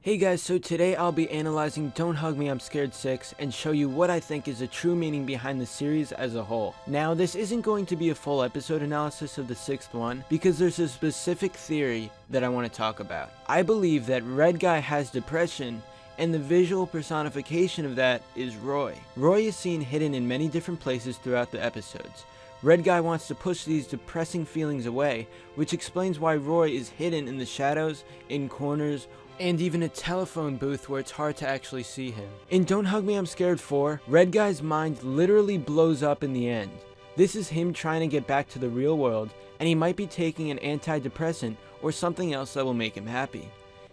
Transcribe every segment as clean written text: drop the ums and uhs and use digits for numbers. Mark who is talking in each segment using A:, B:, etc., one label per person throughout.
A: Hey guys, so today I'll be analyzing Don't Hug Me I'm Scared 6 and show you what I think is the true meaning behind the series as a whole. Now, this isn't going to be a full episode analysis of the 6th one because there's a specific theory that I want to talk about. I believe that Red Guy has depression, and the visual personification of that is Roy. Roy is seen hidden in many different places throughout the episodes. Red Guy wants to push these depressing feelings away, which explains why Roy is hidden in the shadows, in corners, and even a telephone booth where it's hard to actually see him. In Don't Hug Me I'm Scared 4, Red Guy's mind literally blows up in the end. This is him trying to get back to the real world, and he might be taking an antidepressant or something else that will make him happy.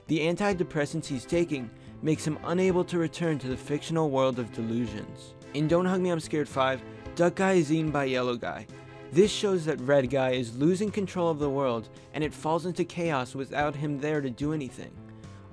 A: The antidepressants he's taking makes him unable to return to the fictional world of delusions. In Don't Hug Me I'm Scared 5, Duck Guy is eaten by Yellow Guy. This shows that Red Guy is losing control of the world, and it falls into chaos without him there to do anything.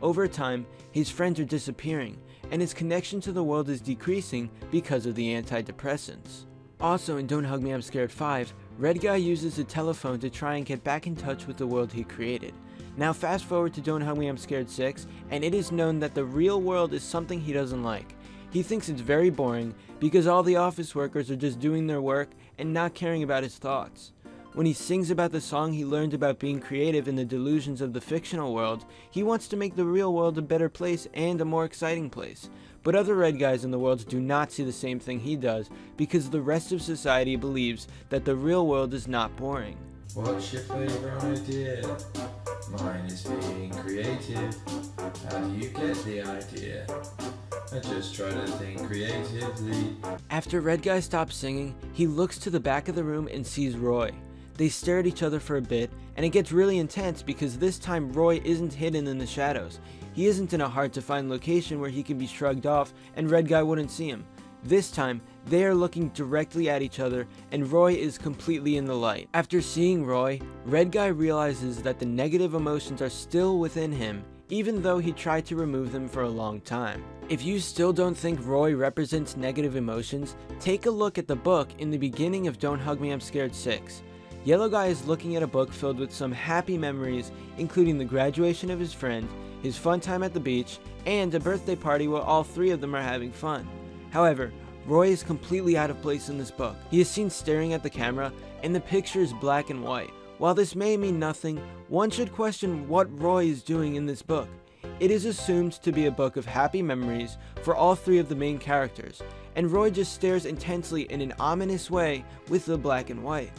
A: Over time, his friends are disappearing, and his connection to the world is decreasing because of the antidepressants. Also in Don't Hug Me I'm Scared 5, Red Guy uses the telephone to try and get back in touch with the world he created. Now fast forward to Don't Hug Me I'm Scared 6, and it is known that the real world is something he doesn't like. He thinks it's very boring because all the office workers are just doing their work and not caring about his thoughts. When he sings about the song he learned about being creative in the delusions of the fictional world, he wants to make the real world a better place and a more exciting place. But other Red Guys in the world do not see the same thing he does because the rest of society believes that the real world is not boring.
B: What's your favorite idea? Mine is being creative. How do you get the idea? I just try to think creatively.
A: After Red Guy stops singing, he looks to the back of the room and sees Roy. They stare at each other for a bit, and it gets really intense because this time Roy isn't hidden in the shadows. He isn't in a hard-to-find location where he can be shrugged off and Red Guy wouldn't see him. This time, they are looking directly at each other, and Roy is completely in the light. After seeing Roy, Red Guy realizes that the negative emotions are still within him, even though he tried to remove them for a long time. If you still don't think Roy represents negative emotions, take a look at the book in the beginning of Don't Hug Me I'm Scared 6. Yellow Guy is looking at a book filled with some happy memories, including the graduation of his friend, his fun time at the beach, and a birthday party where all three of them are having fun. However, Roy is completely out of place in this book. He is seen staring at the camera, and the picture is black and white. While this may mean nothing, one should question what Roy is doing in this book. It is assumed to be a book of happy memories for all three of the main characters, and Roy just stares intensely in an ominous way with the black and white.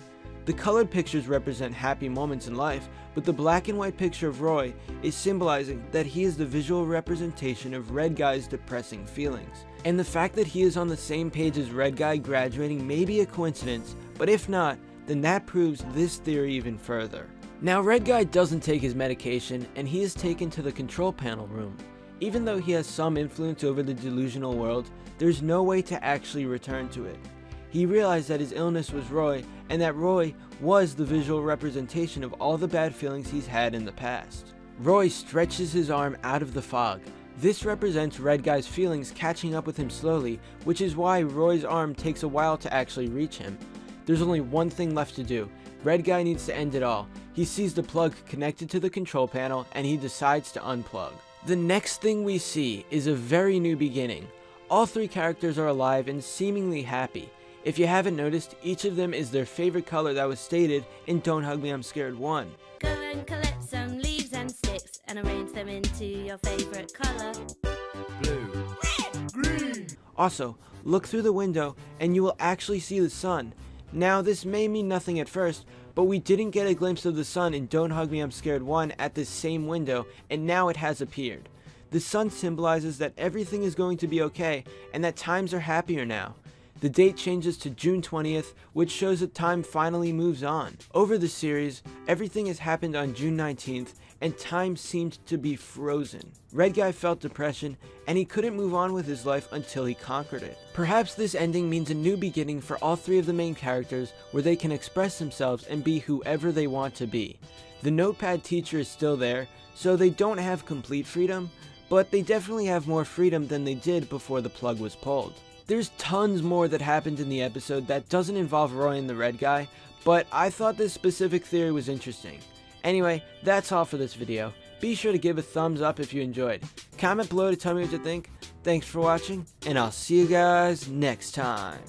A: The colored pictures represent happy moments in life, but the black and white picture of Roy is symbolizing that he is the visual representation of Red Guy's depressing feelings. And the fact that he is on the same page as Red Guy graduating may be a coincidence, but if not, then that proves this theory even further. Now Red Guy doesn't take his medication, and he is taken to the control panel room. Even though he has some influence over the delusional world, there's no way to actually return to it. He realized that his illness was Roy, and that Roy was the visual representation of all the bad feelings he's had in the past. Roy stretches his arm out of the fog. This represents Red Guy's feelings catching up with him slowly, which is why Roy's arm takes a while to actually reach him. There's only one thing left to do. Red Guy needs to end it all. He sees the plug connected to the control panel, and he decides to unplug. The next thing we see is a very new beginning. All three characters are alive and seemingly happy. If you haven't noticed, each of them is their favorite color that was stated in Don't Hug Me I'm Scared 1.
C: Go and collect some leaves and sticks and arrange them into your favorite color.
B: Blue, red, green.
A: Also, look through the window and you will actually see the sun. Now this may mean nothing at first, but we didn't get a glimpse of the sun in Don't Hug Me I'm Scared 1 at this same window, and now it has appeared. The sun symbolizes that everything is going to be okay and that times are happier now. The date changes to June 20th, which shows that time finally moves on. Over the series, everything has happened on June 19th, and time seemed to be frozen. Red Guy felt depression, and he couldn't move on with his life until he conquered it. Perhaps this ending means a new beginning for all three of the main characters, where they can express themselves and be whoever they want to be. The notepad teacher is still there, so they don't have complete freedom, but they definitely have more freedom than they did before the plug was pulled. There's tons more that happened in the episode that doesn't involve Roy and the Red Guy, but I thought this specific theory was interesting. Anyway, that's all for this video. Be sure to give a thumbs up if you enjoyed. Comment below to tell me what you think. Thanks for watching, and I'll see you guys next time.